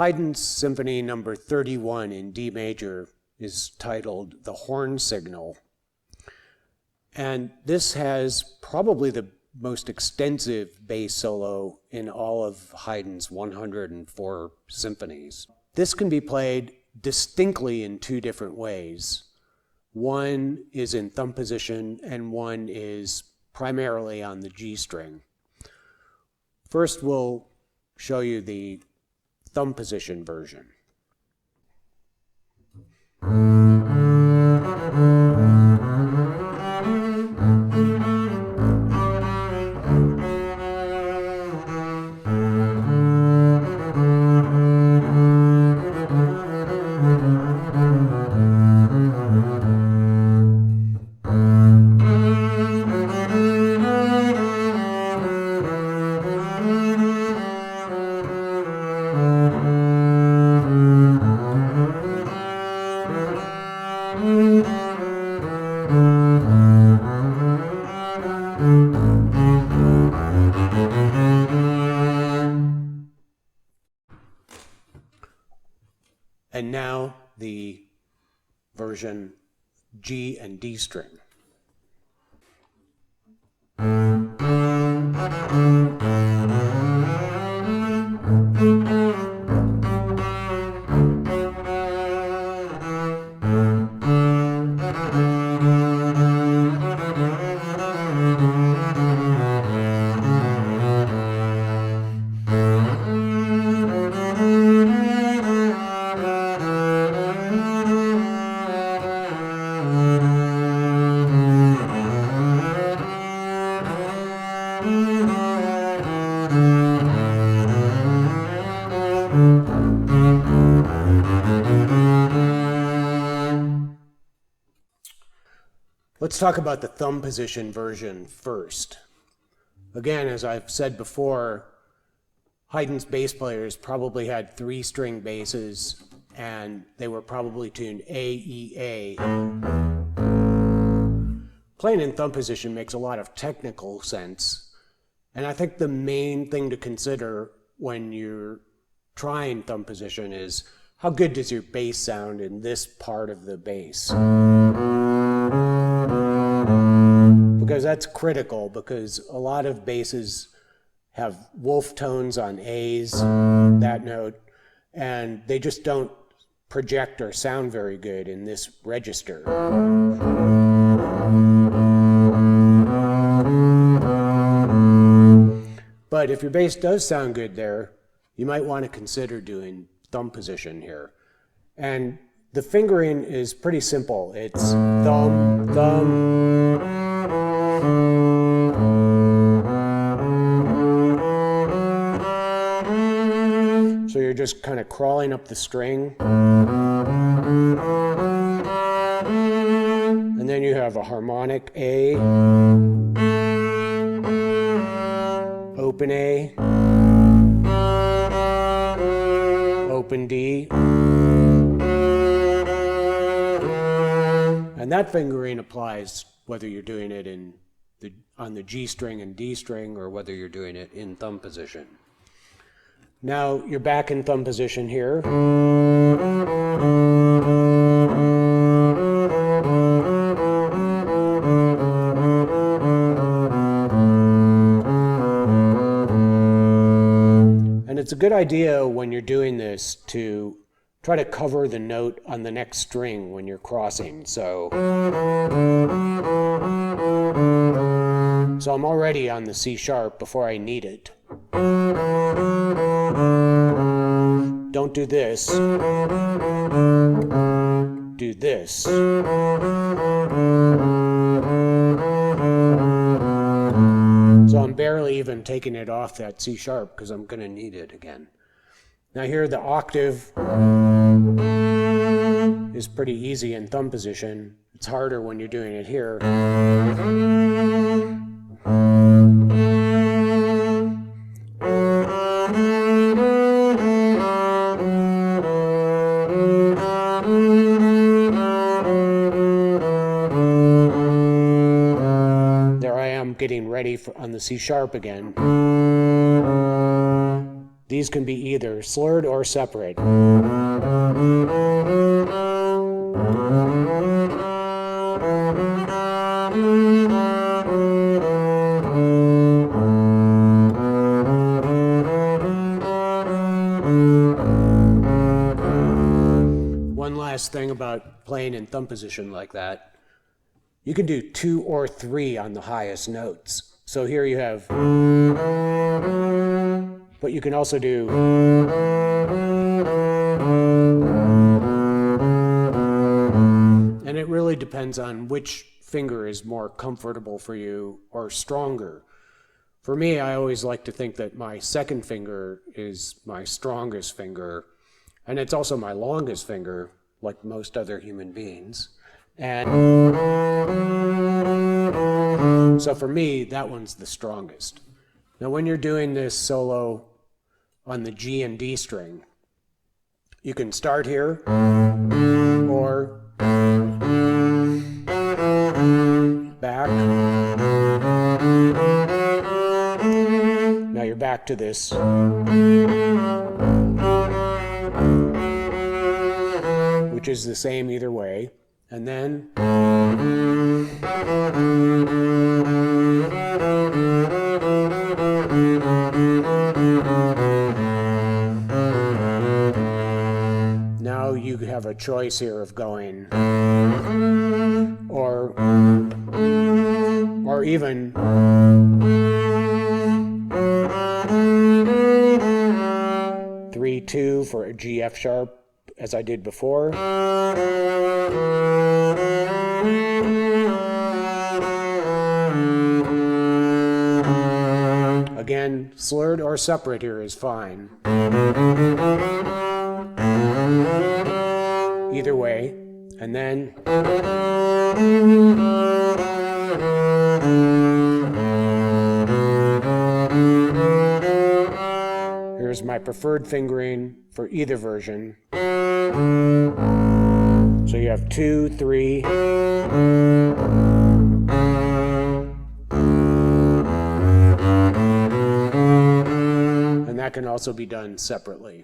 Haydn Symphony number 31 in D major is titled The Hornsignal. And this has probably the most extensive bass solo in all of Haydn's 104 symphonies. This can be played distinctly in two different ways. One is in thumb position and one is primarily on the G string. First, we'll show you the thumb position version. And now the version G and D string. Let's talk about the thumb position version first. Again, as I've said before, Haydn's bass players probably had 3-string basses, and they were probably tuned A, E, A. Playing in thumb position makes a lot of technical sense, and I think the main thing to consider when you're trying thumb position is how good does your bass sound in this part of the bass? Because that's critical, because a lot of basses have wolf tones on A's, that note, and they just don't project or sound very good in this register. But if your bass does sound good there, you might want to consider doing thumb position here. And the fingering is pretty simple. It's thumb, thumb. So you're just kind of crawling up the string. And then you have a harmonic A, open A, open D. And that fingering applies whether you're doing it on the G string and D string or whether you're doing it in thumb position. Now you're back in thumb position here. And it's a good idea when you're doing this to try to cover the note on the next string when you're crossing. So I'm already on the C sharp before I need it. Don't do this. Do this. So I'm barely even taking it off that C sharp because I'm going to need it again. Now here the octave is pretty easy in thumb position. It's harder when you're doing it here. There I am getting ready on the C sharp again. These can be either slurred or separate. One last thing about playing in thumb position like that, you can do 2 or 3 on the highest notes. So here you have, but you can also do, and it really depends on which finger is more comfortable for you or stronger. For me, I always like to think that my second finger is my strongest finger, and it's also my longest finger, like most other human beings. And so for me, that one's the strongest. Now, when you're doing this solo on the G and D string, you can start here, or back. Now you're back to this. Which is the same either way. And then now you have a choice here of going or even three, 2 for a G, F sharp, as I did before. Again, slurred or separate here is fine. Either way. And then here's my preferred fingering for either version. So you have 2, 3. And that can also be done separately.